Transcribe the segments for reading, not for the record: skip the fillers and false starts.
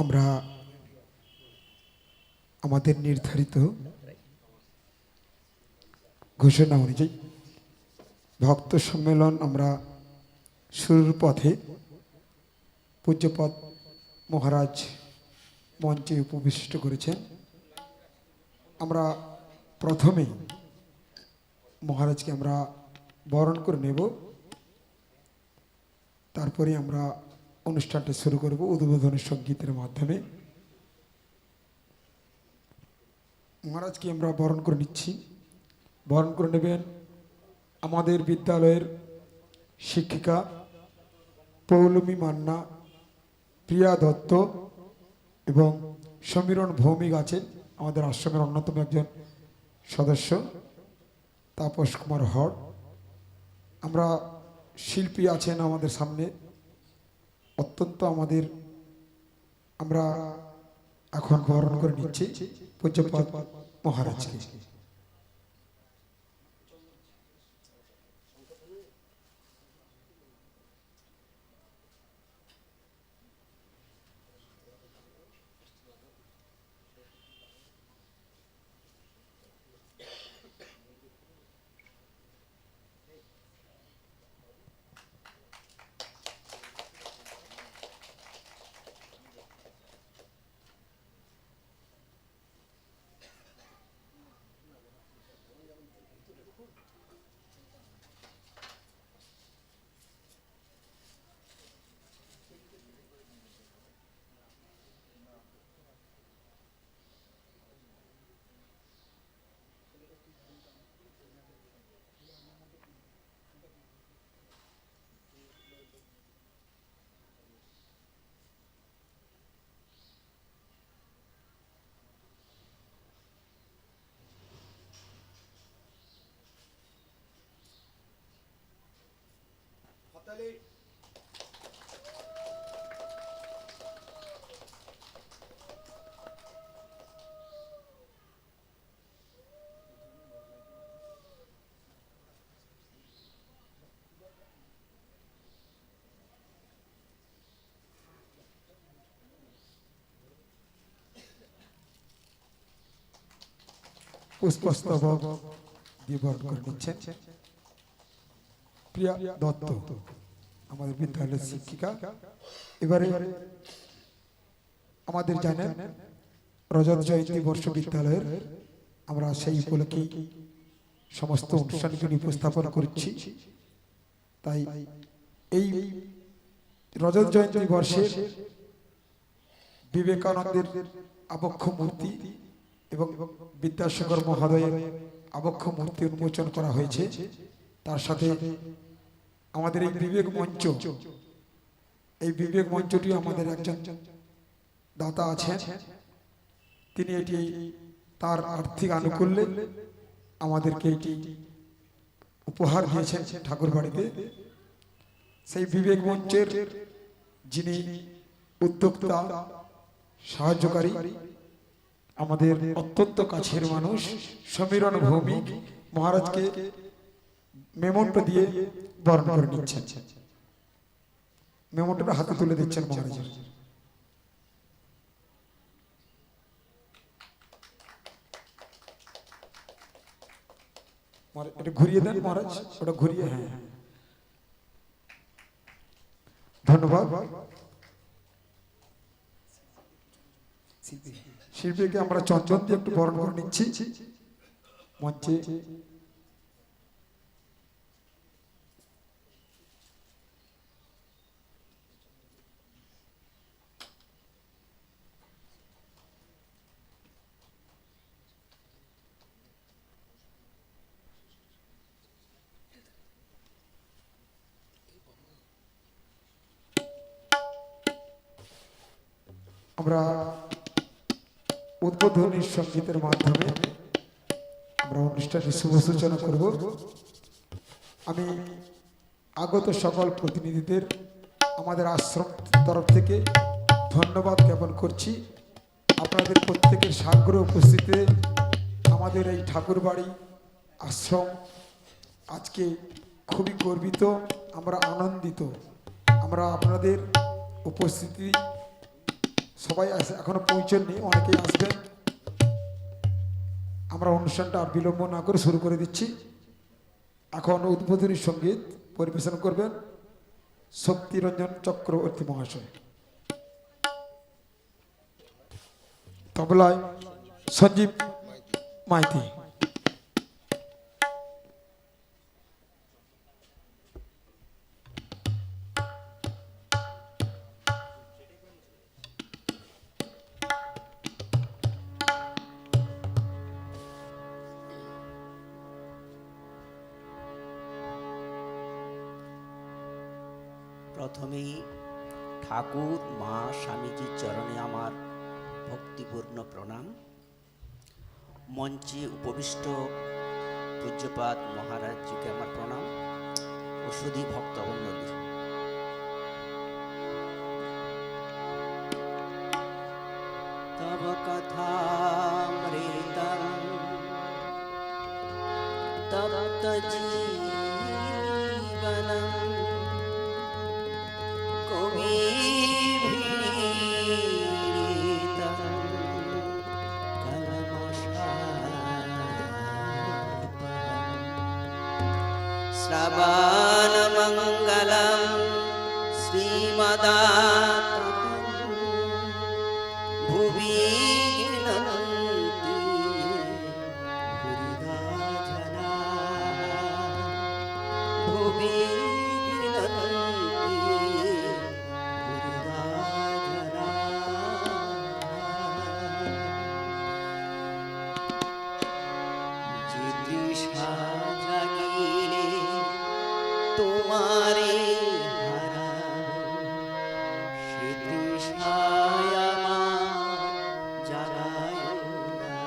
আমরা আমাদের নির্ধারিত ঘোষণা অনুযায়ী ভক্ত সম্মেলন আমরা শুরুর পথে পূজ্যপদ মহারাজ মঞ্চে উপবিষ্ট করেছেন। আমরা প্রথমেই মহারাজকে আমরা বরণ করে নেব, তারপরে আমরা অনুষ্ঠানটা শুরু করব উদ্বোধনী সঙ্গীতের মাধ্যমে। মহারাজকে আমরা বরণ করে নিচ্ছি। বরণ করে নেবেন আমাদের বিদ্যালয়ের শিক্ষিকা পৌলমী মান্না, প্রিয়া দত্ত এবং সমীরণ ভৌমিক আছেন আমাদের আশ্রমের অন্যতম একজন সদস্য, তাপস কুমার হর। আমরা শিল্পী আছেন আমাদের সামনে অত্যন্ত আমরা এখন বরণ করে নিচ্ছি পূজ্যপদ মহারাজকে। পুষ্পস্তবক দিয়ে বরণ করে নিচ্ছেন প্রিয়া দত্ত, আমাদের বিদ্যালয়ের শিক্ষিকা। এবারে আমাদের জানেন রজত জয়ন্তী বর্ষ বিদ্যালয়ের আমরা সেই উপলক্ষে সমস্ত অনুষ্ঠানগুলি উপস্থাপন করছি। তাই এই রজত জয়ন্তী বর্ষের বিবেকানন্দের আবক্ষ মূর্তি এবং বিদ্যাসাগর মহোদয়ের আবক্ষ মূর্তি উন্মোচন করা হয়েছে। তার সাথে আমাদের এই বিবেক মঞ্চটি আমাদের একজন দাতা আছেন, তিনি এটি তার আর্থিক আনুকূল্যে আমাদেরকে এটি উপহার দিয়েছেন ঠাকুর বাড়িতে। সেই বিবেক মঞ্চের যিনি উদ্যোক্তা সাহায্যকারী আমাদের অত্যন্ত কাছের মানুষ সমীরণ ভৌমিক মহারাজকে মেমোন্টো দিয়ে বরণ করে নিচ্ছেন। মেমোন্টোটা হাতে তুলে দিচ্ছেন মহারাজের। এটা ঘুরিয়ে দেন মহারাজ, ওটা ঘুরিয়ে। হ্যাঁ, ধন্যবাদ। শিল্পীকে আমরা চঞ্চল দিয়ে একটু বরণ করে নিচ্ছি মঞ্চে। আমরা উদ্বোধনী সঙ্গীতের মাধ্যমে আমরা অনুষ্ঠানের শুভ সূচনা করব। আমি আগত সকল প্রতিনিধিদের আমাদের আশ্রম তরফ থেকে ধন্যবাদ জ্ঞাপন করছি। আপনাদের প্রত্যেকের সাগ্রহ উপস্থিতিতে আমাদের এই ঠাকুর বাড়ি আশ্রম আজকে খুবই গর্বিত, আমরা আনন্দিত। আমরা আপনাদের উপস্থিতি সবাই এখনো পৌঁছননি, অনেকেই আসবেন। আমরা অনুষ্ঠানটা আর বিলম্ব না করে শুরু করে দিচ্ছি। এখন উদ্বোধনী সঙ্গীত পরিবেশন করবেন শক্তিরঞ্জন চক্রবর্তী মহাশয়, তবলায় সঞ্জীব মাইতি। প্রথমেই ঠাকুর মা স্বামীজির চরণে আমার ভক্তিপূর্ণ প্রণাম। মঞ্চে উপবিষ্ট পূজ্যপাদ মহারাজজিকে আমার প্রণাম ও সুধী ভক্তমণ্ডলী। তব কথামৃতম তপ্ত জীবনম শ্রবণ মঙ্গলম শ্রীমদাততং ভুবি গৃণন্তি ভুরিদা জনা ভুবি গৃণন্তি ভুরিদা জনা। যে তৃষা জাগিলে তোমারে হারাবো, সে তৃষায় আমার জাগায় না।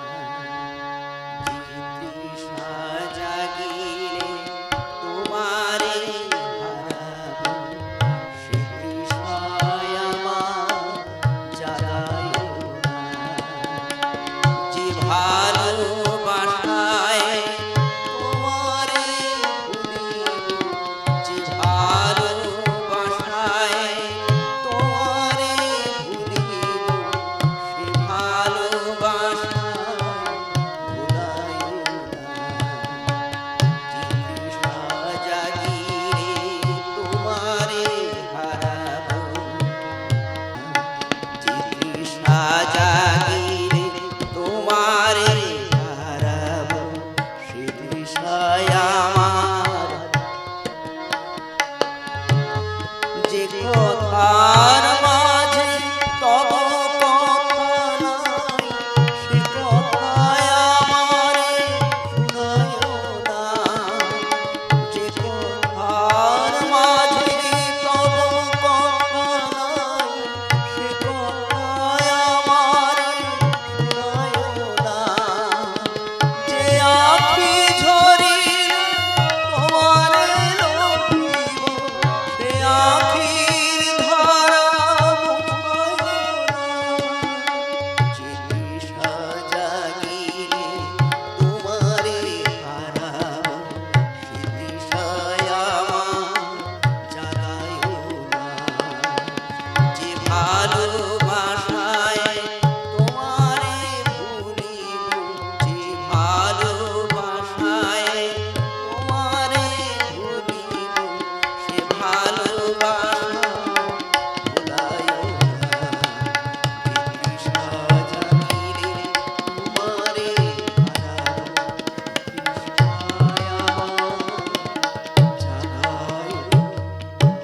যে তৃষা জাগিলে তোমারে হারাবো, সে তৃষায় আমার জাগায় না। যে ভালোবাসায় তোমারে ভুলিব, যে ভালোবাসায় তোমারে ভুলিব, সে ভালোবাসা ভুলাইও না। যে তৃষা জাগিলে তোমারে হারাবো, যে তৃষা জাগিলে তোমারে হারাবো, সে তৃষায় আমার। যে কথার মাঝে তব কথা নাই, সে কথায় আমারে শুনায়ও না। যে কথার মাঝে তব কথা নাই, সে কথায় আমারে শুনায়ও না। যে আখি ঝরিলে তোমারে লোভিব, সে আখির ধারা মুছায়ও না। যে তৃষা জাগিলে তোমারে হারাবো, সে তৃষায় আমার জাগায়ও না। যে ভালোবাসায় তোমারে ভুলিব, যে ভালোবাসায় তোমারে ভুলিব, সে ভালোবাসা ভুলায়ও না। যে তৃষা জাগিলে তোমারে হারাবো, তৃষায় আমার জাগায়ও না।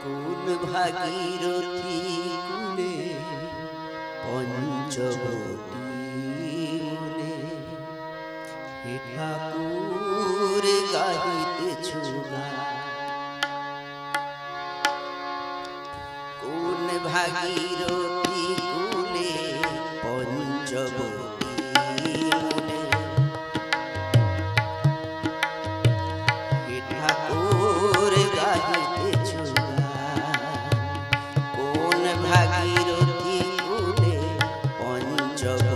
কোন ভাগীরথী কূলে পঞ্চবতী মূলে হে ঠাকুর গাহিতেছো গান। কোন ভাগীরথী কূলে পঞ্চবতী মূলে হে ঠাকুর গাহিতেছো গান। কোন ভাগীরথী কূলে পঞ্চবতী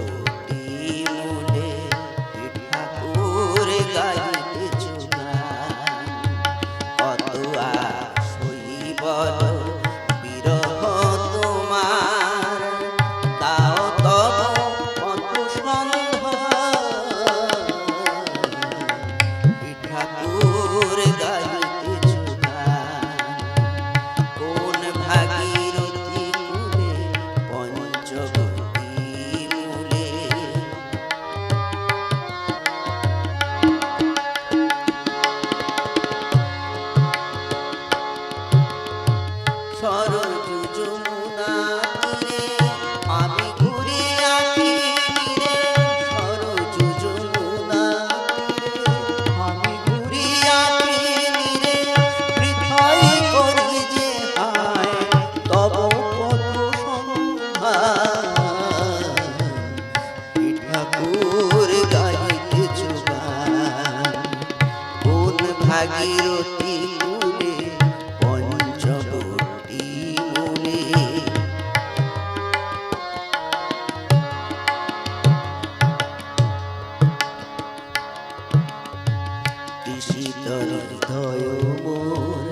ভাগীরথী কূলে পঞ্চবটী মূলে তৃষিত হৃদয় মোর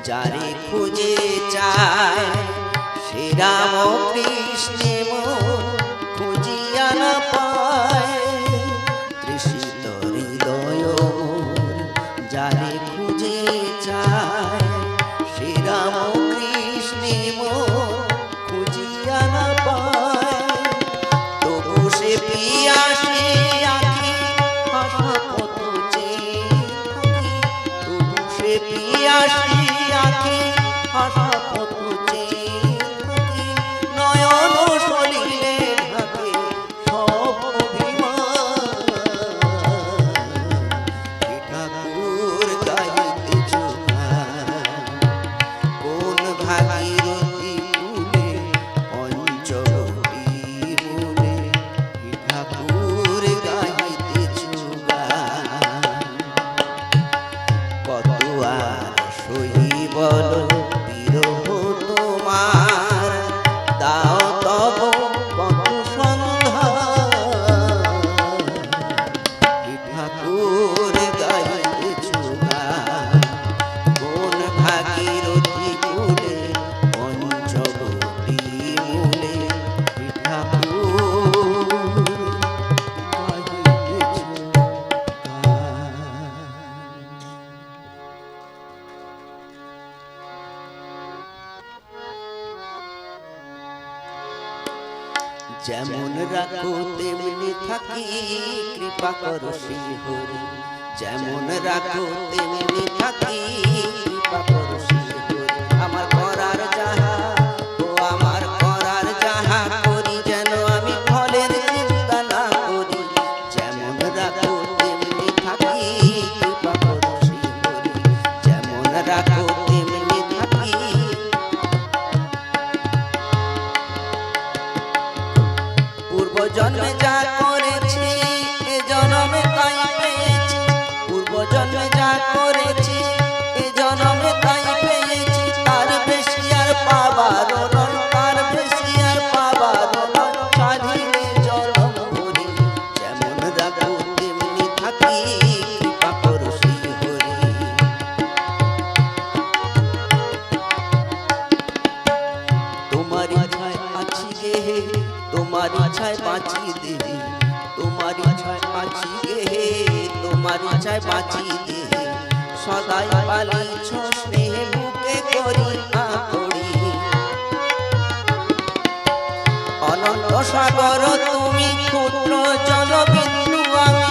যারে খুঁজে চায় সে রাম কৃষ্ণে মোর খুঁজিয়া না পায় তৃষিত হৃদয় মোর যারে খুঁজে চায় সে রাম কৃষ্ণে মোর খুঁজিয়া না পায় তবু সে পিয়াসে আঁখি আশা কত চেয়ে থাকি তবু সে পিয়াসে আঁখি আশা কত চেয়ে থাকি নয়ন সলিলে ঢাকে সব অভিমান এ ঠাকুর গাইতেছ গান কোন ভাগীরথী কূলে পঞ্চবটী মূলে এ ঠাকুর গাইতেছ গান কত আর সহি বল বিরহ তোমার দাও তব কত সন্ধান এ ঠাকুর গাইতেছ গান কোন ভাগীরথী কূলে পঞ্চবটী মূলে এ ঠাকুর গাইতেছ গান। যেমন রাখো তেমনি থাকি কৃপা করো শ্রী হরি যেমন রাখো তেমনি থাকি কৃপা করো শ্রী হরি আমার করার যাহা ও আমার করার যাহা করি যেন আমি ফলের চিন্তা না করি যেমন রাখো তেমনি থাকি কৃপা করো শ্রী হরি যেমন রাখো তেমনি থাকি পূর্ব জন্মে যা করেছি এ জন্মে তাই পেয়েছি পূর্ব জন্মে যা করেছি এ জন্মে তাই পেয়েছি তার বেশি আর পাবার নয় তার বেশি আর পাবার নয় সাধিলে জন্ম ভরি যেমন রাখো তেমনি থাকি কৃপা করো শ্রী হরি তোমার ইচ্ছায় আছি গে তোমার ইচ্ছায় বাঁচি দে তোমার ইচ্ছায় আছি গে তোমার ইচ্ছায় বাঁচি দে সদাই পালিছ স্নেহে বুকে করি আকড়ি অনন্ত সাগর তুমি ক্ষুদ্র জলবিন্দু আমি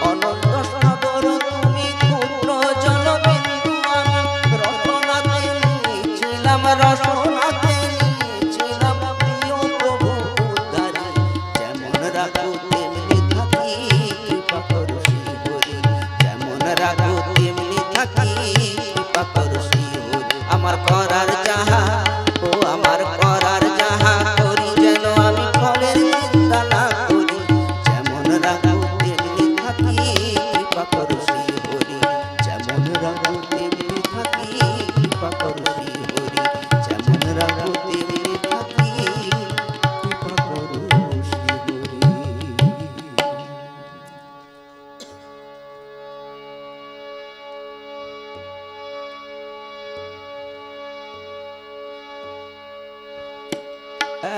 অনন্ত সাগর তুমি ক্ষুদ্র জলবিন্দু আমি রসনাতে নিয়েছিলাম রসনাতে নিয়েছিলাম প্রিয় প্রভু উদ্ধারে যেমন রাখো তেমনি থাকি কৃপা করো শ্রী হরি যেমন রাখো তেমনি থাকি কৃপা করো শ্রী হরি আমার করার যাহা ও আমার করার যাহা করি যেন আমি ফলের চিন্তা না করি যেমন রাখো তেমনি থাকি কৃপা করো শ্রী হরি যেমন রাখো তেমনি থাকি কৃপা করো শ্রী হরি যেমন রাখো তেমনি থাকি কৃপা করো শ্রী হরি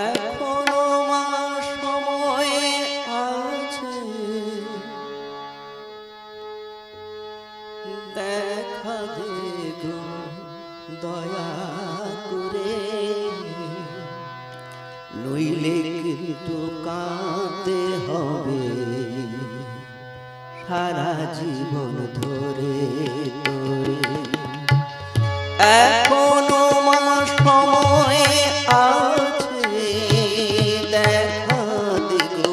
এখনো আমার সময় আছে দেখা দে গো দয়া করে নইলে কিন্তু কাঁদতে হবে সারা জীবন ধরে তোরে এখনো আমার সময় আছে দেখা দিগো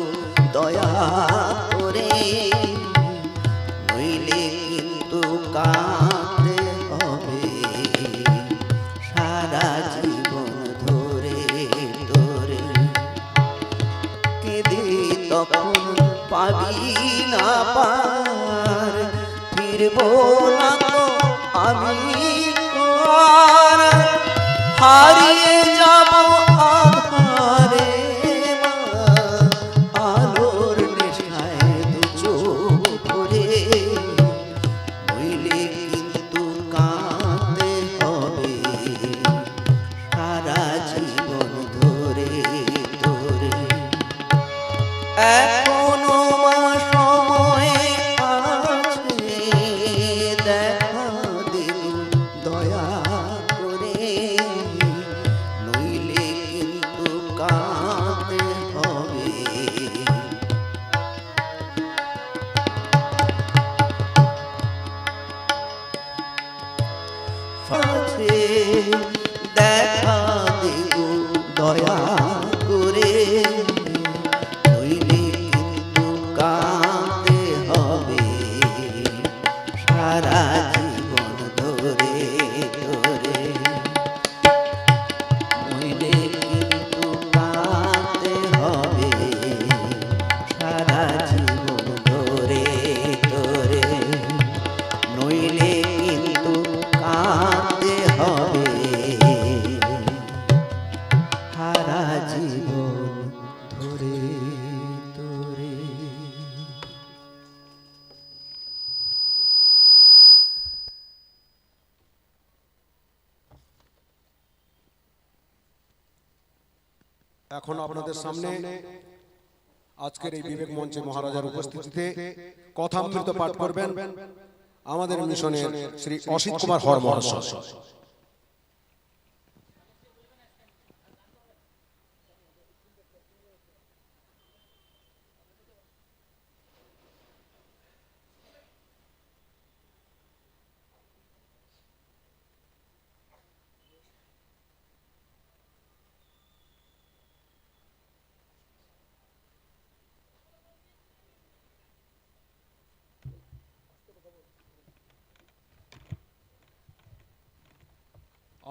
দয়া করে নইলে কিন্তু কাঁদতে হবে সারা জীবন ধরে তোরে কেঁদে তখন পাবি না পার ফিরবো না তো আমি ফাছে দেখা দিগো দয়া করে, নইলে কিন্তু কাঁদতে হবে সারা জীবন ধরে ধরে, নইলে কিন্তু কাঁদতে হবে সারা জীবন ধরে ধরে, নইলে কিন্তু কাঁদতে হবে সারা জীবন ধরে ধরে। এখন আপনাদের সামনে আজকের এই বিবেক মঞ্চে মহারাজার উপস্থিতিতে কথামৃত পাঠ করবেন আমাদের মিশনের শ্রী অসিত কুমার হর মহাশয়।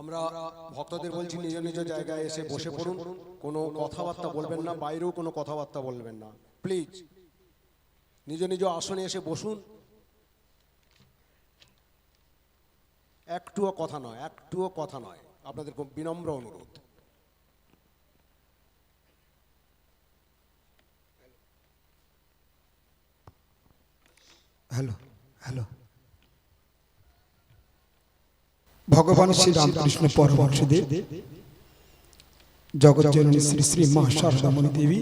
আমরা ভক্তদের বলছি নিজ নিজ জায়গায় এসে বসে পড়ুন, কোনো কথাবার্তা বলবেন না, বাইরেও কোনো কথাবার্তা বলবেন না, প্লিজ নিজ নিজ আসনে এসে বসুন। একটুও কথা নয়, একটুও কথা নয়, আপনাদের খুব বিনম্র অনুরোধ। Hello hello. ভগবান শ্রী রামকৃষ্ণ পরমহংসদেব, জগজ্জননী শ্রী শ্রী মা শারদামণি দেবী,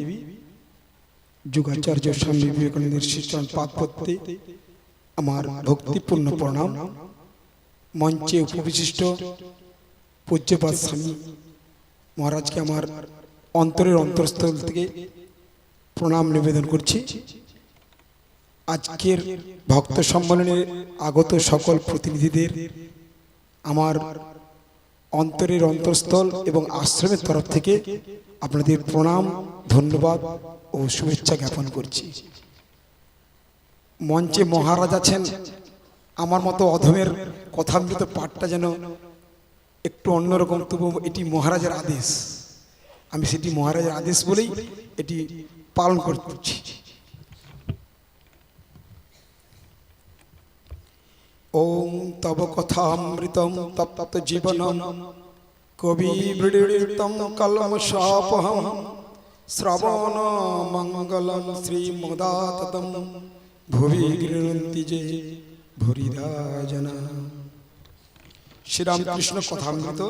যুগাচার্য স্বামী বিবেকানন্দের শিষ্যন পাদপত্যে আমার ভক্তিপূর্ণ প্রণাম। মঞ্চে উপবিশিষ্ট পূজ্যপাদ স্বামী মহারাজকে আমার অন্তরের অন্তরস্থল থেকে প্রণাম নিবেদন করছি। আজকের ভক্ত সম্মেলনে আগত সকল প্রতিনিধিদের আমার অন্তরের অন্তরস্থল এবং আশ্রমের তরফ থেকে আপনাদের প্রণাম, ধন্যবাদ ও শুভেচ্ছা জ্ঞাপন করছি। মঞ্চে মহারাজ আছেন, আমার মতো অধমের কথামৃত পাঠটা যেন একটু অন্যরকম, তবু এটি মহারাজের আদেশ, আমি সেটি মহারাজের আদেশ বলেই এটি পালন করছি। ওম তব কথামৃতম তপ্ত জীবনম কবি বৃড়িতম কলমশাপহম শ্রবণ মঙ্গলম শ্রীমদাততম ভুবি গৃহন্তি যে ভুরিদা জনা। শ্রীরামকৃষ্ণ কথামৃত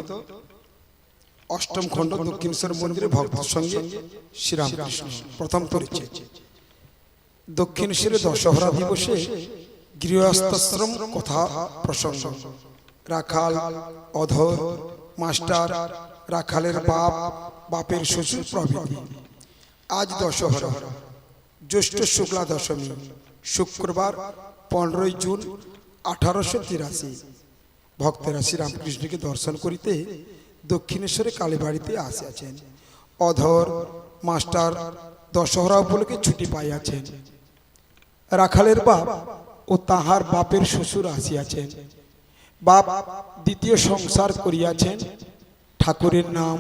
অষ্টম খণ্ড, দক্ষিণেশ্বর মন্দিরে ভক্তের সঙ্গে শ্রীরামকৃষ্ণ। প্রথম পরিচয়। দক্ষিণেশ্বরে দশহরা দিবসে গৃহস্থাশ্রম কথা প্রসঙ্গ। রাখাল, অধর, মাস্টার, রাখালের বাপ, বাপের শ্বশুর প্রভৃতি। আজ দশহরা, জ্যৈষ্ঠ শুক্লা দশমী, শুক্রবার 15 জুন 1883। ভক্তেরা শ্রীরামকৃষ্ণকে দর্শন করিতে দক্ষিণেশ্বরে কালীবাড়িতে আসিয়াছেন। অধর, মাস্টার দশহরা উপলক্ষে ছুটি পাইয়াছেন। রাখালের বাপ ও তাহার বাপের শ্বশুর আসিয়াছেন। বাপ দ্বিতীয় সংসার করিয়াছেন। ঠাকুরের নাম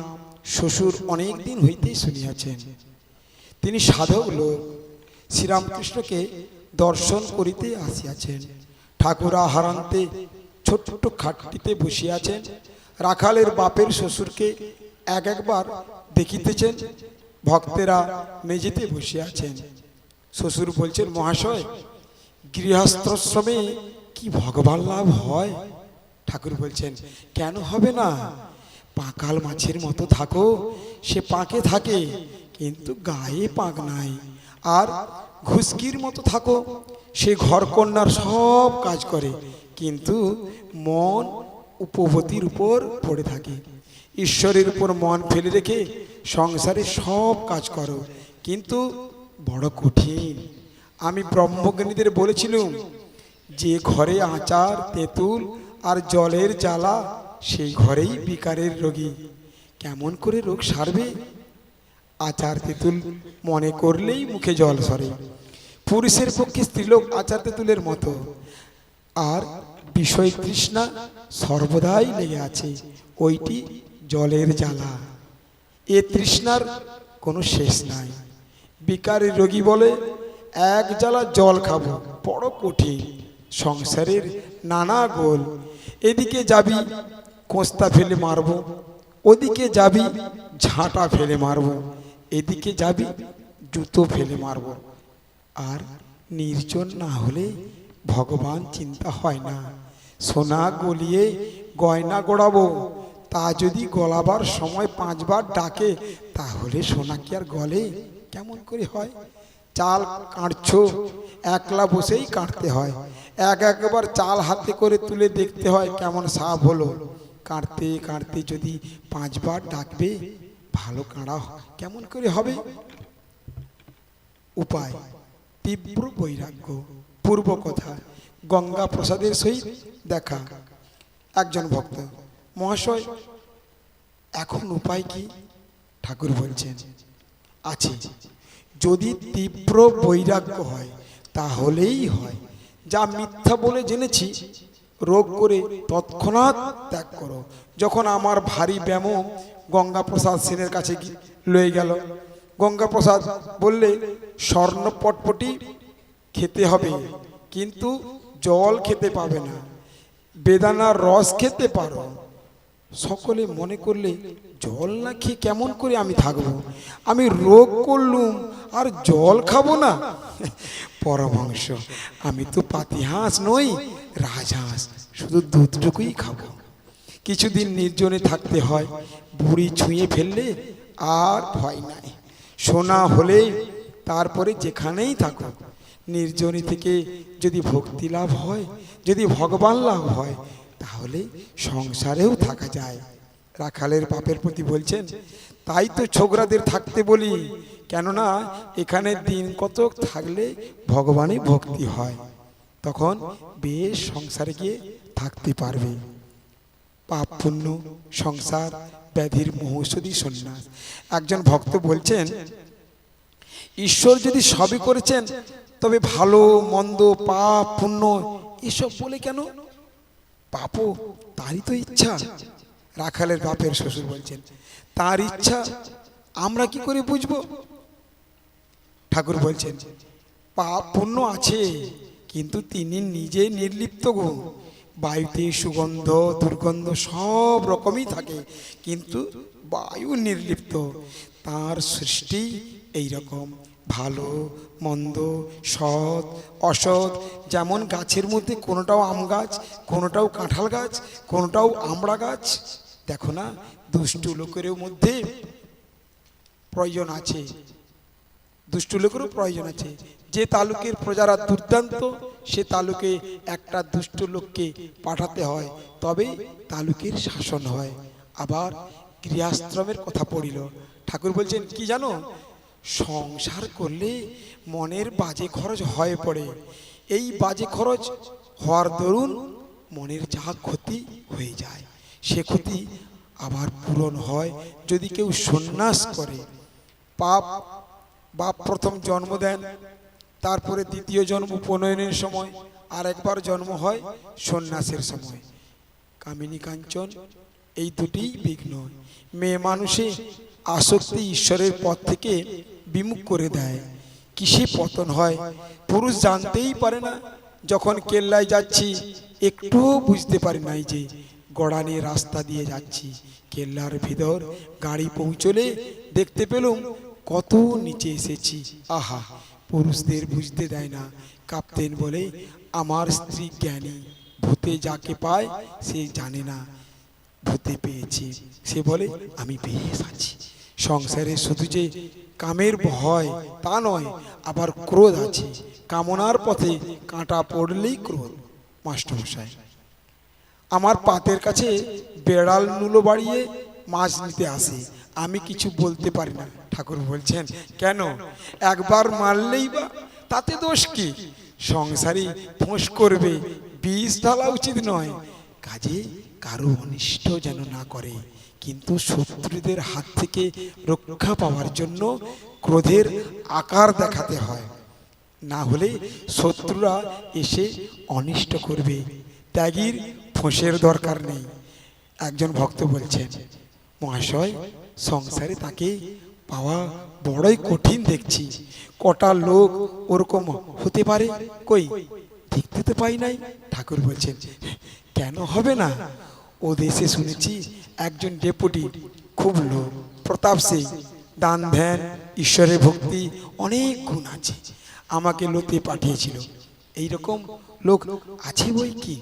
শ্বশুর অনেক দিন হইতেই শুনিয়াছেন। তিনি সাধক লোক, শ্রীরামকৃষ্ণকে দর্শন করিতে আসিয়াছেন। ঠাকুর আহারান্তে ছোট্ট খাটটিতে বসিয়াছেন। রাখালের বাপের শ্বশুরকে একবার দেখিতেছেন। ভক্তেরা মেঝেতে বসিয়াছেন। শ্বশুর বলছেন, মহাশয়, গৃহস্থাশ্রমে কি ভগবান লাভ হয়? ঠাকুর বলছেন, কেন হবে না? পাকাল মাছের মতো থাকো, সে পাকে থাকে কিন্তু গায়ে পাক নাই। আর ঘুষকির মতো থাকো, সে ঘর কন্যার সব কাজ করে কিন্তু মন উপপতির উপর পড়ে থাকে। ঈশ্বরের উপর মন ফেলে রেখে সংসারে সব কাজ করো, কিন্তু বড় কঠিন। আমি ব্রহ্মজ্ঞানীদের বলেছিলাম, যে ঘরে আচার, তেঁতুল আর জলের জ্বালা, সেই ঘরেই বিকারের রোগী। কেমন করে রোগ সারবে? আচার তেঁতুল মনে করলেই মুখে জল সরে। পুরুষের পক্ষে স্ত্রীলোক আচার তেঁতুলের মতো, আর বিষয় তৃষ্ণা সর্বদাই লেগে আছে, ওইটি জলের জ্বালা। এ তৃষ্ণার কোনো শেষ নাই। বিকারের রোগী বলে, এক জ্বালা জল খাবো বড় কঠিন, সংসারের নানা গোল। এদিকে যাবি কোস্তা ফেলে মারবো, ওদিকে যাবি ঝাঁটা ফেলে মারবো, এদিকে যাবি জুতো ফেলে মারবো। আর নির্জন না হলে ভগবান চিন্তা হয় না। সোনা গলিয়ে গয়না গড়াবো, তা যদি গলাবার সময় 5 বার ডাকে, তাহলে সোনা কি আর গলে? কেমন করে হয়? চাল কাটছো, একলা বসেই কাটতে হয়। একবার চাল হাতে করে তুলে দেখতে হয় কেমন সাপ হলো। কাটতে কাটতে যদি 5 বার ডাকবে, ভালো কাঁড়া কেমন করে হবে? উপায় তীব্র বৈরাগ্য। পূর্ব কথা, গঙ্গা প্রসাদের সহিত দেখা। একজন ভক্ত, মহাশয় এখন উপায় কি? ঠাকুর বলছেন, আছে। যদি তীব্র বৈরাগ্য হয় তাহলেই হয়। যা মিথ্যা বলে জেনেছি, রোগ করে তৎক্ষণাৎ ত্যাগ করো। যখন আমার ভারী ব্যামো গঙ্গা প্রসাদ সেনের কাছে লয়ে গেল, গঙ্গা প্রসাদ বললে, স্বর্ণ পটপটি খেতে হবে, কিন্তু জল খেতে পাবে না, বেদানার রস খেতে পারো। সকলে মনে করলে, জল না খেয়ে কেমন করে আমি থাকবো? আমি রোগ করলুম আর জল খাবো না? পরমহংস, আমি তো পাতিহাঁস নই, রাজহাঁস, শুধু দুধটুকুই খাবো। কিছুদিন নির্জনে থাকতে হয়। বুড়ি ছুঁয়ে ফেললে আর ভয় নাই। সোনা হলে তারপরে যেখানেই থাকো, নির্জনে থেকে যদি ভক্তি লাভ হয়, যদি ভগবান লাভ হয়, তাহলে সংসারেও থাকা যায়। রাখালের বাপের প্রতি বলছেন, তাই তো ছোকরাদের থাকতে বলি, কেননা এখানে দিন কতক থাকলে ভগবানই ভক্তি হয়, তখন বেশ সংসারে গিয়ে থাকতে পারবে। পাপ পুণ্য, সংসার, ব্যাধির মহৌষধি সন্ন্যাস। একজন ভক্ত বলছেন, ঈশ্বর যদি সবই করেছেন, তবে ভালো মন্দ, পাপ পুণ্য এসব বলে কেন? পাপও তারই তো ইচ্ছা। রাখালের বাপের শ্বশুর বলছেন, তার ইচ্ছা আমরা কি করে বুঝবো? ঠাকুর বলছেন, পাপ পুণ্য আছে, কিন্তু তিনি নিজে নির্লিপ্ত গো। বায়ুতে সুগন্ধ দুর্গন্ধ সব রকমই থাকে, কিন্তু বায়ু নির্লিপ্ত। তার সৃষ্টি এই রকম, ভালো মন্দ, সৎ অসৎ। যেমন গাছের মধ্যে কোনোটাও আম গাছ, কোনোটাও কাঁঠাল গাছ, কোনোটাও আমড়া গাছ। দেখো না, দুষ্ট লোকের মধ্যে প্রয়োজন আছে, দুষ্ট লোকেরও প্রয়োজন আছে। যে তালুকের প্রজারা দুর্দান্ত, সে তালুকে একটা দুষ্ট লোককে পাঠাতে হয়, তবে তালুকের শাসন হয়। আবার গৃহাশ্রমের কথা পড়িল। ঠাকুর বলছেন কি জানো? সংসার করলে মনের বাজে খরচ হয়ে পড়ে। এই বাজে খরচ হওয়ার দরুন মনের যা ক্ষতি হয়ে যায়, সে ক্ষতি আবার পূরণ হয় যদি কেউ সন্ন্যাস করে। বাপ প্রথম জন্ম দেন, তারপরে দ্বিতীয় জন্ম উপনয়নের সময়, আর একবার জন্ম হয় সন্ন্যাসের সময়। কামিনী কাঞ্চন এই দুটিই বিঘ্ন। মেয়ে মানুষে আসক্তি ঈশ্বরের পথ থেকে বিমুখ করে দেয়। কিসে পতন হয় পুরুষ জানতেই পারে না। যখন কেল্লায় যাচ্ছি, একটুও বুঝতে পারি নাই যে গড়ানি রাস্তা দিয়ে যাচ্ছি। কেল্লার ভিতর গাড়ি পৌঁছলে দেখতে পেলুম কত নিচে এসেছি। আহা, পুরুষদের বুঝতে দেয় না। কাপ্তেন বলে, আমার স্ত্রী জ্ঞানী, ভূতে যাকে পায় সে জানে না ভূতে পেয়েছে। সে বলে আমি বেশ আছি। সংসারে শুধু যে কামের ভয় তা নয়, আবার ক্রোধ আছে। কামনার পথে কাঁটা পড়লেই ক্রোধ। মাস্টারমশাই, আমার পাতের কাছে বেড়াল নুলো বাড়িয়ে মাছ নিতে আসে, আমি কিছু বলতে পারি না। ঠাকুর বলছেন, কেন? একবার মারলেই বা তাতে দোষ কি? সংসারী ফোঁস করবে, বিষ ঢালা উচিত নয়। কাজে কারো অনিষ্ট যেন না করে। কিন্তু শত্রুদের হাত থেকে রক্ষা পাওয়ার জন্য ক্রোধের আকার দেখাতে হয়, না হলে শত্রুরা এসে অনিষ্ট করবে। ত্যাগীর ফোঁসের দরকার নেই। একজন ভক্ত বলছেন, মহাশয় সংসারে তাকে পাওয়া বড়ই কঠিন দেখছি। কটা লোক ওরকম হতে পারে? কই দেখতে তো পাই নাই। ঠাকুর বলছেন, কেন হবে না? ও দেশে শুনেছি একজন ডেপুটি, খুব লোক, প্রতাপশালী, দান ধ্যান, ঈশ্বরের ভক্তি, অনেক গুণ আছে, আমাকে লোতে পাঠিয়েছিল। এইরকম লোক আছে বই কি।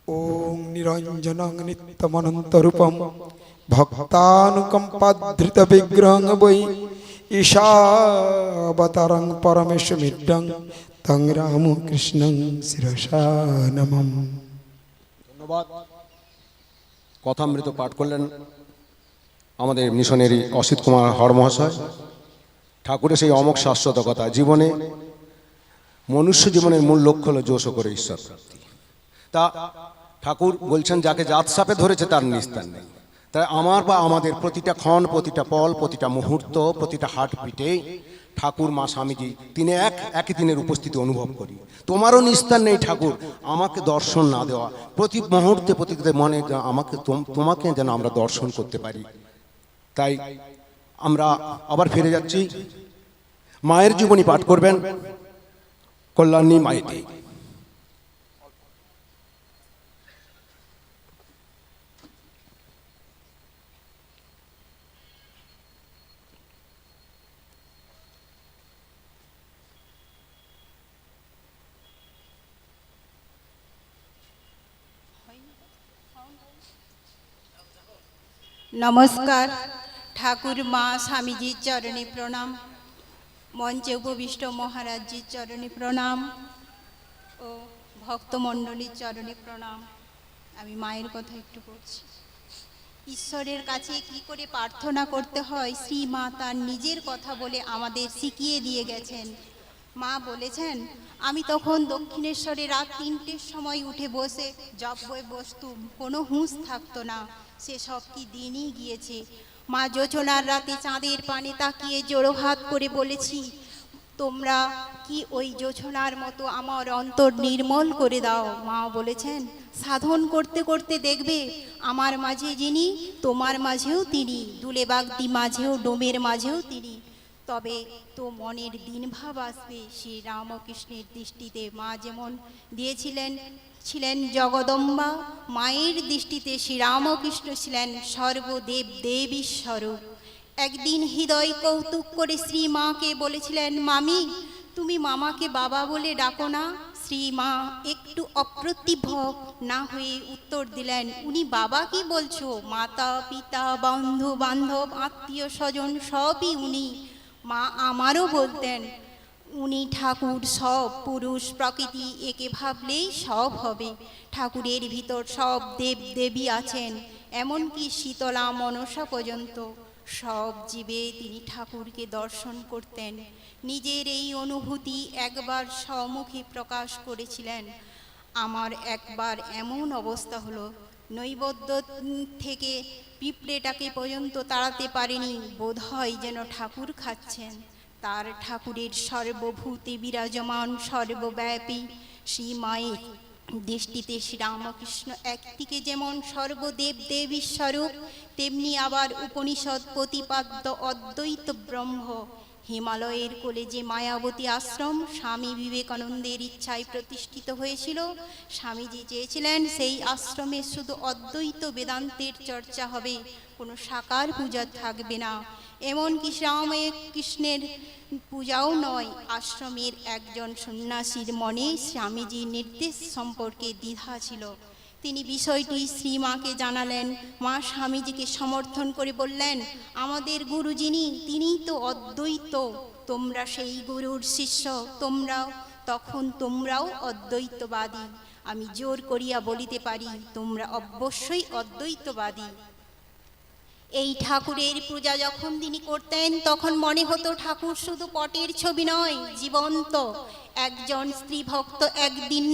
ওং নিরঞ্জনং নিত্যমনন্তরূপম ভক্তানুকম্পাধৃত বিগ্রহং বৈ ঈশাবতারং পরমেশ্বমিড্ডং তং রামকৃষ্ণং শিরসা নমঃ। ধন্যবাদ। কথামৃত পাঠ করলেন আমাদের মিশনেরই অসিত কুমার হর মহাশয়। ঠাকুরের সেই অমোঘ শাশ্বত কথা, জীবনে মনুষ্য জীবনের মূল লক্ষ্য হলো যশ করে ঈশ্বর প্রাপ্তি। তা ঠাকুর বলছেন, যাকে জাত সাপে ধরেছে তার নিস্তার নেই। তাই আমার বা আমাদের প্রতিটা ক্ষণ, প্রতিটা পল, প্রতিটা মুহূর্ত, প্রতিটা হার্ট পিটে ঠাকুর, মা, স্বামীজি তিনি একই দিনের উপস্থিতি অনুভব করি। তোমারও নিস্তার নেই ঠাকুর, আমাকে দর্শন না দেওয়া। প্রতি মুহূর্তে প্রতিটা মনে আমাকে তোমাকে যেন আমরা দর্শন করতে পারি। তাই আমরা আবার ফিরে যাচ্ছি। মায়ের জীবনী পাঠ করবেন কল্যাণী মাইতি। নমস্কার। ঠাকুর, মা, স্বামীজির চরণে প্রণাম। মঞ্চে উপবিষ্ট মহারাজজির চরণে প্রণাম ও ভক্তমণ্ডলীর চরণে প্রণাম। আমি মায়ের কথা একটু বলছি। ঈশ্বরের কাছে কি করে প্রার্থনা করতে হয় শ্রী মা তার নিজের কথা বলে আমাদের শিখিয়ে দিয়ে গেছেন। মা বলেছেন, আমি তখন দক্ষিণেশ্বরে রাত 3টের সময় উঠে বসে জপ বই বসতুম, কোনো হুঁশ থাকতো না। সে সব কি দিনই গিয়েছে। মা যোচনার রাতে চাঁদের পানে তাকিয়ে জোড়ো হাত করে বলেছি, তোমরা কি ওই যোছনার মতো আমার অন্তর নির্মল করে দাও। মা বলেছেন, সাধন করতে করতে দেখবে আমার মাঝে যিনি, তোমার মাঝেও তিনি, দুলেবাগদি মাঝেও ডোমের মাঝেও তিনি। তবে তো মনের দিন ভাব আসবে। শ্রী রামকৃষ্ণের দৃষ্টিতে মা যেমন ছিলেন জগদম্বা, মায়ের দৃষ্টিতে শ্রী রামকৃষ্ণ ছিলেন সর্বদেব দেবী স্বরূপ। একদিন হৃদয় কৌতুক করে শ্রী মাকে বলেছিলেন, মামি তুমি মামাকে বাবা বলে ডাকো না। শ্রী মা একটু অপ্রতিভ না হয়ে উত্তর দিলেন, উনি বাবা কি বলছো? মাতা পিতা বন্ধু বান্ধব আত্মীয় স্বজন সবই উনি। মা আমারও বলতেন, উনি ঠাকুর, সব পুরুষ প্রকৃতি, একে ভাবলেই সব হবে। ঠাকুরের ভিতর সব দেব দেবী আছেন, এমনকি শীতলা মনসা পর্যন্ত। সব জীবে তিনি ঠাকুরকে দর্শন করতেন। নিজের এই অনুভূতি একবার সম্মুখে প্রকাশ করেছিলেন। আমার একবার এমন অবস্থা হলো, নৈবেদ্য থেকে পিঁপড়েটাকে পর্যন্ত তাড়াতে পারেনি, বোধ হয় যেন ঠাকুর খাচ্ছেন। তার ঠাকুরের সর্বভূতে বিরাজমান সর্বব্যাপী শ্রী মায়ের দৃষ্টিতে শ্রীরামকৃষ্ণ একদিকে যেমন সর্বদেব দেবী স্বরূপ, তেমনি আবার উপনিষদ প্রতিপাদ্য অদ্বৈত ব্রহ্ম। হিমালয়ের কোলে যে মায়াবতী আশ্রম স্বামী বিবেকানন্দের ইচ্ছায় প্রতিষ্ঠিত হয়েছিল, স্বামীজি চেয়েছিলেন সেই আশ্রমে শুধু অদ্বৈত বেদান্তের চর্চা হবে, কোনো সাকার পূজা থাকবে না। এমনকি শ্রীরামকৃষ্ণের পূজাও নয়। আশ্রমের একজন সন্ন্যাসীর মনে স্বামীজির নির্দেশ সম্পর্কে দ্বিধা ছিল। তিনি বিষয়টি শ্রীমাকে জানালেন। মা স্বামীজিকে সমর্থন করে বললেন, আমাদের গুরু যিনি, তিনিই তো অদ্বৈত, তোমরা সেই গুরুর শিষ্য, তোমরাও অদ্বৈতবাদী। আমি জোর করিয়া বলিতে পারি, তোমরা অবশ্যই অদ্বৈতবাদী। এই ঠাকুরের পূজা যখন তিনি করতেন, তখন মনে হতো ঠাকুর শুধু পটের ছবি নয়, জীবন্ত। একজন স্ত্রী ভক্ত একদিন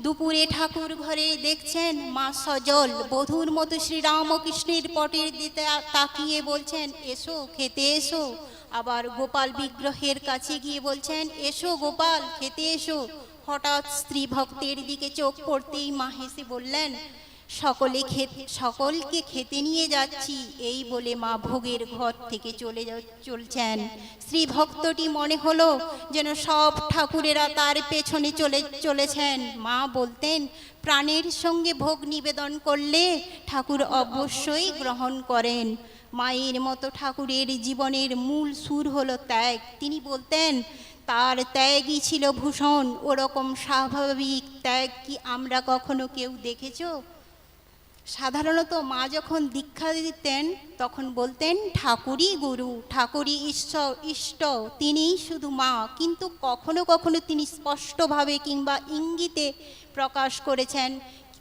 দুপুরে ঠাকুর ঘরে দেখছেন মা সজল বধূর মতো শ্রীরামকৃষ্ণের পটের দিতে তাকিয়ে বলছেন এসো খেতে এসো। আবার গোপাল বিগ্রহের কাছে গিয়ে বলছেন এসো গোপাল খেতে এসো। হঠাৎ স্ত্রী ভক্তের দিকে চোখ পড়তেই মা হেসে বললেন সকলকে খেতে নিয়ে যাচ্ছি, এই বলে মা ভোগের ঘর থেকে চলছেন। শ্রী ভক্তটি মনে হলো যেন সব ঠাকুরেরা তার পেছনে চলেছেন। মা বলতেন প্রাণের সঙ্গে ভোগ নিবেদন করলে ঠাকুর অবশ্যই গ্রহণ করেন। মায়ের মতো ঠাকুরের জীবনের মূল সুর হলো ত্যাগ। তিনি বলতেন তার ত্যাগই ছিল ভূষণ। ওরকম স্বাভাবিক ত্যাগ কি আমরা কখনো কেউ দেখেছো? সাধারণত মা যখন দীক্ষা দিতেন তখন বলতেন ঠাকুরই গুরু, ঠাকুরই ইষ্ট, তিনিই শুধু মা। কিন্তু কখনো কখনো তিনি স্পষ্টভাবে কিংবা ইঙ্গিতে প্রকাশ করেছেন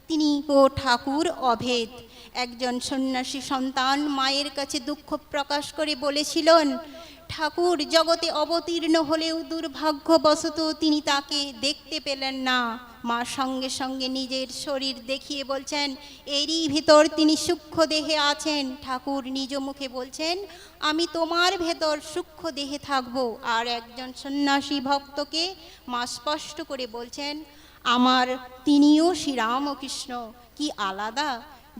তিনি ও ঠাকুর অভেদ। একজন সন্ন্যাসী সন্তান মায়ের কাছে দুঃখ প্রকাশ করে বলেছিলেন ঠাকুর জগতে অবতীর্ণ হলেও দুর্ভাগ্যবশত তিনি তাকে দেখতে পেলেন না। মা সঙ্গে সঙ্গে নিজের শরীর দেখিয়ে বলছেন এরই ভিতর তিনি সূক্ষ্ম দেহে আছেন। ঠাকুর নিজ মুখে বলছেন আমি তোমার ভেতর সূক্ষ্ম দেহে থাকব। আর একজন সন্ন্যাসী ভক্তকে মা স্পষ্ট করে বলছেন আমার তিনিও শ্রীরামকৃষ্ণ। কি আলাদা!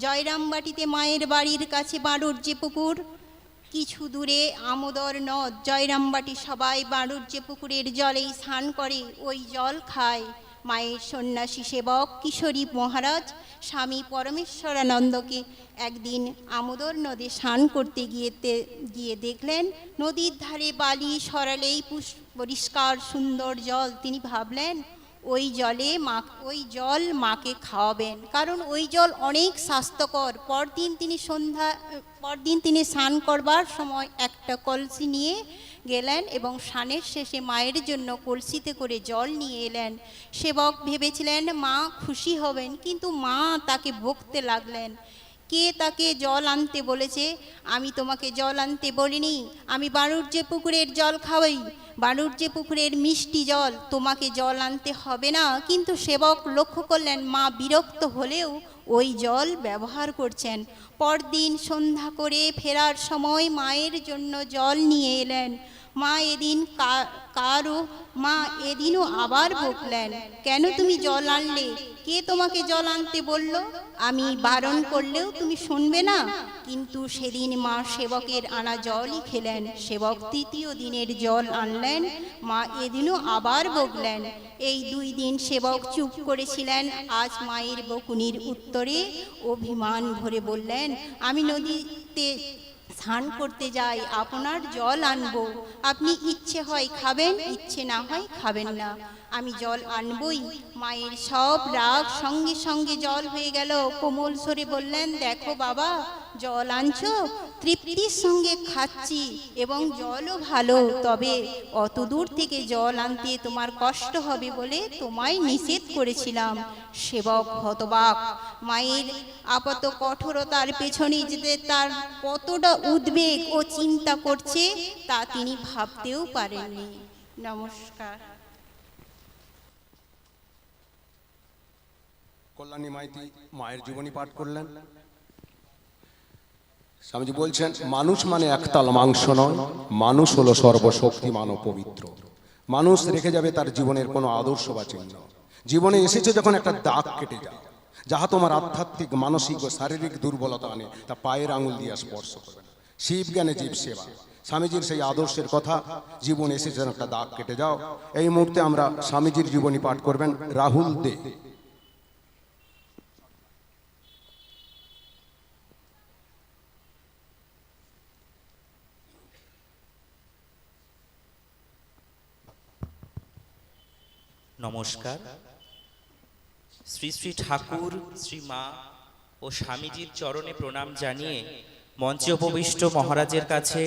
জয়রামবাটিতে মায়ের বাড়ির কাছে বাড়ুর্যে পুকুর, কিছু দূরে আমোদর নদ। জয়রামবাটি সবাই বাড়ুর্যে পুকুরের জলেই স্নান করে, ওই জল খায়। মায়ের সন্ন্যাসী সেবক কিশোরী মহারাজ স্বামী পরমেশ্বরানন্দকে একদিন আমোদর নদে স্নান করতে গিয়ে দেখলেন নদীর ধারে বালি সরালেই পরিষ্কার সুন্দর জল। তিনি ভাবলেন ওই জল মাকে খাওয়াবেন, কারণ ওই জল অনেক স্বাস্থ্যকর। পরদিন তিনি স্নান করবার সময় একটা কলসি নিয়ে গেলেন এবং স্নানের শেষে মায়ের জন্য কলসিতে করে জল নিয়ে এলেন। সেবক ভেবেছিলেন মা খুশি হবেন, কিন্তু মা তাকে বকতে লাগলেন কে তাকে জল আনতে বলেছে? আমি তোমাকে জল আনতে বলিনি, আমি বাড়ুর্যে পুকুরের জল খাওয়াই, বাড়ুর্যে পুকুরের মিষ্টি জল, তোমাকে জল আনতে হবে না। কিন্তু সেবক লক্ষ্য করলেন মা বিরক্ত হলেও ওই জল ব্যবহার করছেন। পরদিন সন্ধ্যা করে ফেরার সময় মায়ের জন্য জল নিয়ে এলেন। মা এদিনও আবার বকলেন কেন তুমি জল আনলে? কে তোমাকে জল আনতে বলল? আমি বারণ করলেও তুমি শুনবে না। কিন্তু সেদিন মা সেবকের আনা জলই খেলেন। সেবক তৃতীয় দিনের জল আনলেন, মা এদিনও আবার বকলেন। এই 2 দিন সেবক চুপ করেছিলেন। আজ মায়ের বকুনির উত্তরে অভিমান ভরে বললেন আমি নদীতে স্নান করতে যাই, আপনার জল আনবো। আপনি ইচ্ছে হয় খাবেন, ইচ্ছে না হয় খাবেন না, আমি জল আনবই। মায়ের সব রাগ সঙ্গে সঙ্গে জল হয়ে গেল। কোমল স্বরে বললেন দেখো বাবা, জল আনছো, তৃপ্তির সঙ্গে খাচ্ছি এবং জলও ভালো, তবে অত দূর থেকে জল আনতে তোমার কষ্ট হবে বলে তোমায় নিষেধ করেছিলাম। সেবক হতবাক। মায়ের আপাত কঠোরতার পেছনে যেতে তার কতটা উদ্বেগ ও চিন্তা করছে তা তিনি ভাবতেও পারেননি। নমস্কার। কল্যাণী মাইতি মায়ের জীবনী পাঠ করলেন। স্বামীজি বলছেন মানুষ মানে একতাল মাংস নয়, মানুষ হলো সর্বশক্তিমান ও পবিত্র। মানুষ রেখে যাবে তার জীবনের কোনো আদর্শ বা চিহ্ন। জীবনে এসেছে যখন একটা দাগ কেটে যায়, যাহা তোমার আধ্যাত্মিক মানসিক ও শারীরিক দুর্বলতা আনে, তা পায়ের আঙুল দিয়ে স্পর্শ করবে না। শিব জ্ঞানে জীব সেবা, স্বামীজির সেই আদর্শের কথা। জীবনে এসেছে যেন একটা দাগ কেটে যাও। এই মুহূর্তে আমরা স্বামীজির জীবনী পাঠ করবেন রাহুল দে। নমস্কার। শ্রী শ্রী ঠাকুর, শ্রী মা ও স্বামীজির চরণে প্রণাম জানিয়ে মঞ্চে উপবিষ্ট মহারাজের কাছে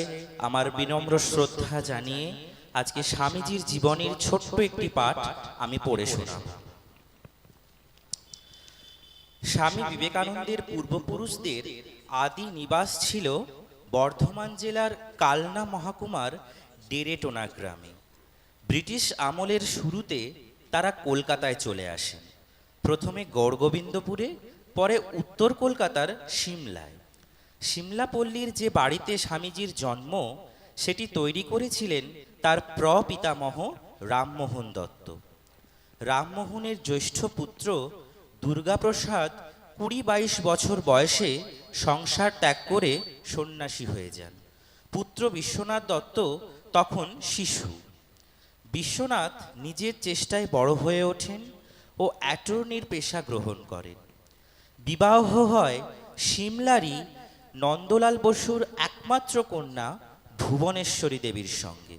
আমার বিনম্র শ্রদ্ধা জানিয়ে আজকে স্বামীজির জীবনের ছোট্ট একটি পাঠ আমি পড়ে শোনাব। স্বামী বিবেকানন্দের পূর্বপুরুষদের আদি নিবাস ছিল বর্ধমান জেলার কালনা মহকুমার ডেরেটোনা গ্রামে। ব্রিটিশ আমলের শুরুতে তারা কলকাতায় চলে আসেন, প্রথমে গৌরগোবিন্দপুরে, পরে উত্তর কলকাতার সিমলায়। সিমলাপল্লীর যে বাড়িতে স্বামীজির জন্ম, সেটি তৈরি করেছিলেন তার প্রপিতামহ রামমোহন দত্ত। রামমোহনের জ্যৈষ্ঠ পুত্র দুর্গাপ্রসাদ 20-22 বছর বয়সে সংসার ত্যাগ করে সন্ন্যাসী হয়ে যান। পুত্র বিশ্বনাথ দত্ত তখন শিশু। বিশ্বনাথ নিজের চেষ্টায় বড় হয়ে ওঠেন ও অ্যাটর্নির পেশা গ্রহণ করেন। বিবাহ হয় সিমলারই নন্দলাল বসুর একমাত্র কন্যা ভুবনেশ্বরী দেবীর সঙ্গে।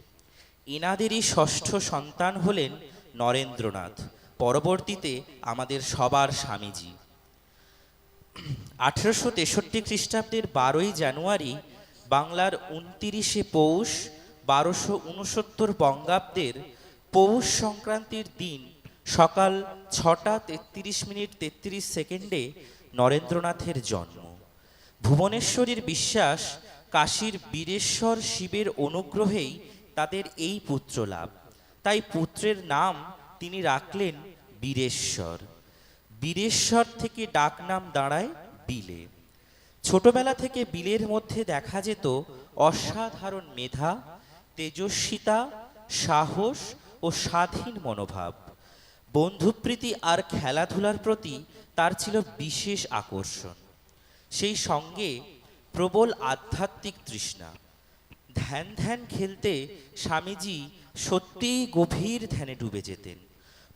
এনাদেরই ষষ্ঠ সন্তান হলেন নরেন্দ্রনাথ, পরবর্তীতে আমাদের সবার স্বামীজি। 1863 খ্রিস্টাব্দের 12ই জানুয়ারি বাংলার 29শে পৌষ 1269 বঙ্গাব্দের পৌষ সংক্রান্তির দিন সকাল 6টা 33 মিনিট 33 সেকেন্ডে নরেন্দ্রনাথের জন্ম। ভুবনেশ্বরীর বিশ্বাস, কাশীর বীরেশ্বর শিবের অনুগ্রহেই তাদের এই পুত্র লাভ, তাই পুত্রের নাম তিনি রাখলেন বীরেশ্বর। বীরেশ্বর থেকে ডাকনাম দাঁড়ায় বিলে। ছোটবেলা থেকে বিলের মধ্যে দেখা যেত অসাধারণ মেধা, তেজস্বিতা, সাহস ও স্বাধীন মনোভাব। বন্ধুপ্রীতি আর খেলাধুলার প্রতি তার ছিল বিশেষ আকর্ষণ। সেই সঙ্গে প্রবল আধ্যাত্মিক তৃষ্ণা। ধ্যান খেলতে স্বামীজি সত্যিই গভীর ধ্যানে ডুবে যেতেন।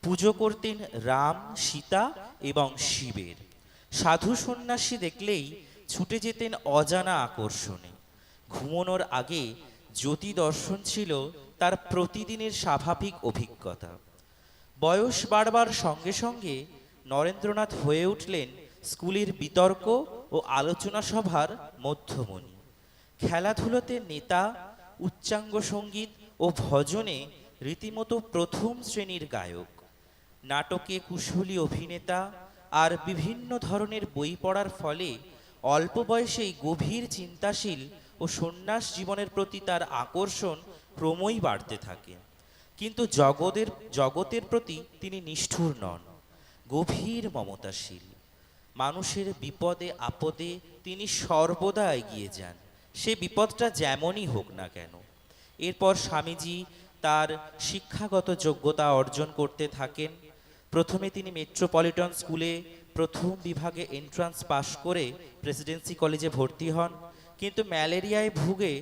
পুজো করতেন রাম, সীতা এবং শিবের। সাধু সন্ন্যাসী দেখলেই ছুটে যেতেন অজানা আকর্ষণে। ঘুমানোর আগে জ্যোতি দর্শন ছিল তার প্রতিদিনের স্বাভাবিক অভিজ্ঞতা। বয়স বাড়বার সঙ্গে সঙ্গে নরেন্দ্রনাথ হয়ে উঠলেন স্কুলের বিতর্ক ও আলোচনা সভার মধ্যমণি। খেলাধুলোতে নেতা, উচ্চাঙ্গ সঙ্গীত ও ভজনে রীতিমতো প্রথম শ্রেণীর গায়ক। নাটকে কুশলী অভিনেতা আর বিভিন্ন ধরনের বই পড়ার ফলে অল্প বয়সেই গভীর চিন্তাশীল ও সন্ন্যাস জীবনের প্রতি তার আকর্ষণ ক্রমই বাড়তে থাকে। কিন্তু জগতের প্রতি তিনি নিষ্ঠুর নন, গভীর মমতাশীল। মানুষের বিপদে আপদে তিনি সর্বদা এগিয়ে যান, সে বিপদটা যেমনই হোক না কেন। এরপর স্বামীজি তার শিক্ষাগত যোগ্যতা অর্জন করতে থাকেন। প্রথমে তিনি মেট্রোপলিটন স্কুলে প্রথম বিভাগে এন্ট্রান্স পাশ করে প্রেসিডেন্সি কলেজে ভর্তি হন, কিন্তু ম্যালেরিয়ায় ভুগে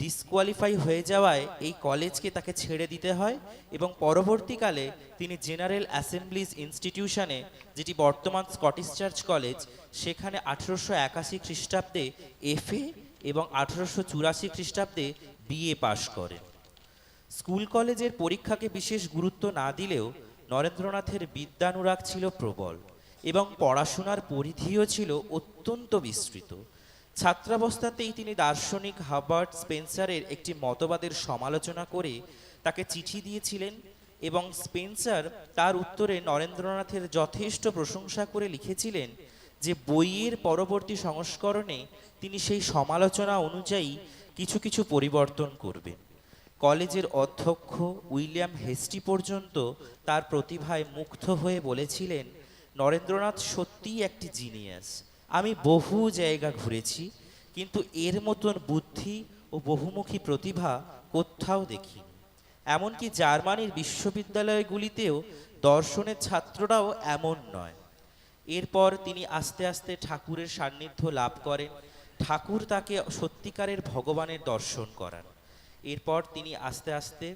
ডিসকোয়ালিফাই হয়ে যাওয়ায় এই কলেজকে তাকে ছেড়ে দিতে হয় এবং পরবর্তীকালে তিনি জেনারেল অ্যাসেম্বলিজ ইনস্টিটিউশনে, যেটি বর্তমান স্কটিশ চার্চ কলেজ, সেখানে 1881 খ্রিস্টাব্দে এফএ এবং 1884 খ্রিস্টাব্দে বিএ পাশ করেন। স্কুল কলেজের পরীক্ষাকে বিশেষ গুরুত্ব না দিলেও নরেন্দ্রনাথের বিদ্যানুরাগ ছিল প্রবল এবং পড়াশোনার পরিধিও ছিল অত্যন্ত বিস্তৃত। ছাত্রাবস্থাতেই তিনি দার্শনিক হার্বার্ট স্পেন্সারের একটি মতবাদের সমালোচনা করে তাকে চিঠি দিয়েছিলেন এবং স্পেন্সার তার উত্তরে নরেন্দ্রনাথের যথেষ্ট প্রশংসা করে লিখেছিলেন যে বইয়ের পরবর্তী সংস্করণে তিনি সেই সমালোচনা অনুযায়ী কিছু কিছু পরিবর্তন করবেন। কলেজের অধ্যক্ষ উইলিয়াম হেস্টি পর্যন্ত তার প্রতিভায় মুগ্ধ হয়ে বলেছিলেন, নরেন্দ্রনাথ সত্যিই একটি জিনিয়াস। আমি বহু জায়গা ঘুরেছি, কিন্তু এর মতন বুদ্ধি ও বহুমুখী প্রতিভা কোথাও দেখিনি। এমনকি জার্মানির বিশ্ববিদ্যালয়গুলিতেও দর্শনের ছাত্ররাও এমন নয়। এরপর তিনি আস্তে আস্তে ঠাকুরের সান্নিধ্য লাভ করেন। ঠাকুর তাকে সত্যিকারের ভগবানের দর্শন করান। এরপর তিনি আস্তে আস্তে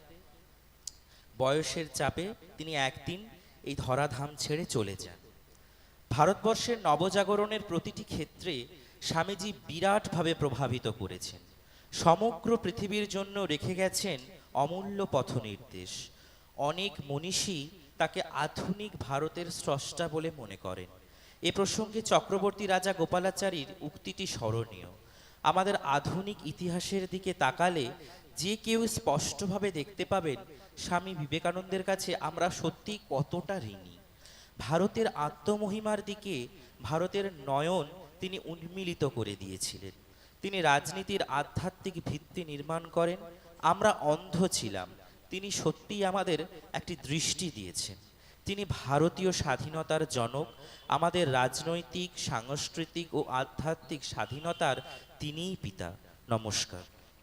বয়সের চাপে তিনি একদিন এই ধরাধাম ছেড়ে চলে যান। ভারতবর্ষের নবজাগরণের প্রতিটি ক্ষেত্রে স্বামীজি বিরাটভাবে প্রভাবিত করেছেন। সমগ্র পৃথিবীর জন্য রেখে গেছেন অমূল্য পথনির্দেশ। অনেক মনীষী তাকে আধুনিক ভারতের স্রষ্টা বলে মনে করেন। এ প্রসঙ্গে চক্রবর্তী রাজা গোপালাচারীর উক্তিটি স্মরণীয়। আমাদের আধুনিক ইতিহাসের দিকে তাকালে যে কেউ স্পষ্টভাবে দেখতে পাবেন স্বামী বিবেকানন্দের কাছে আমরা সত্যি কতটা ঋণী। ভারতের আত্মমহিমার দিকে ভারতের নয়ন তিনি উন্মিলিত করে দিয়েছিলেন। তিনি রাজনীতির আধ্যাত্মিক ভিত্তি নির্মাণ করেন। আমরা অন্ধ ছিলাম, তিনি সত্যিই আমাদের একটি দৃষ্টি দিয়েছেন। তিনি ভারতীয় স্বাধীনতার জনক, আমাদের রাজনৈতিক, সাংস্কৃতিক ও আধ্যাত্মিক স্বাধীনতার তিনিই পিতা। নমস্কার।